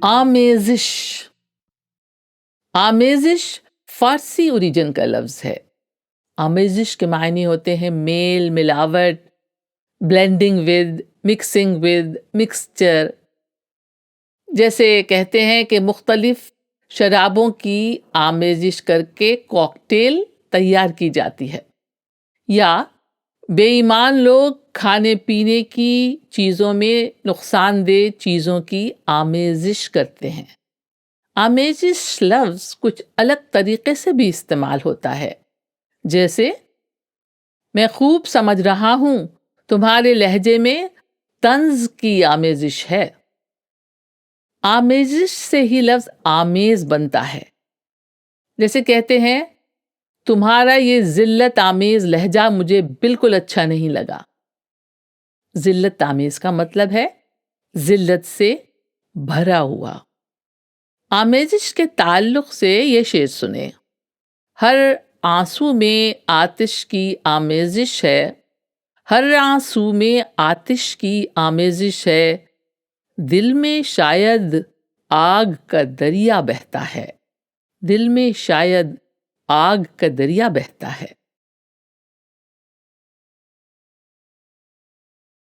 آمیزش. آمیزش فارسی origin کا لفظ ہے. آمیزش کے معنی ہوتے ہیں میل ملاوٹ، blending with, mixing with, mixture. جیسے کہتے ہیں کہ مختلف شرابوں کی آمیزش کر کے کاکٹیل تیار کی جاتی ہے، یا بے ایمان لوگ کھانے پینے کی چیزوں میں نقصان دہ چیزوں کی آمیزش کرتے ہیں. آمیزش لفظ کچھ الگ طریقے سے بھی استعمال ہوتا ہے، جیسے میں خوب سمجھ رہا ہوں تمہارے لہجے میں طنز کی آمیزش ہے. آمیزش سے ہی لفظ آمیز بنتا ہے. جیسے کہتے ہیں تمہارا یہ ذلت آمیز لہجہ مجھے بالکل اچھا نہیں لگا. ذلت آمیز کا مطلب ہے ذلت سے بھرا ہوا. آمیزش کے تعلق سے یہ شعر سنیں: ہر آنسو میں آتش کی آمیزش ہے، ہر آنسو میں آتش کی آمیزش ہے، دل میں شاید آگ کا دریا بہتا ہے. دل میں شاید آگ کا دریا بہتا ہے.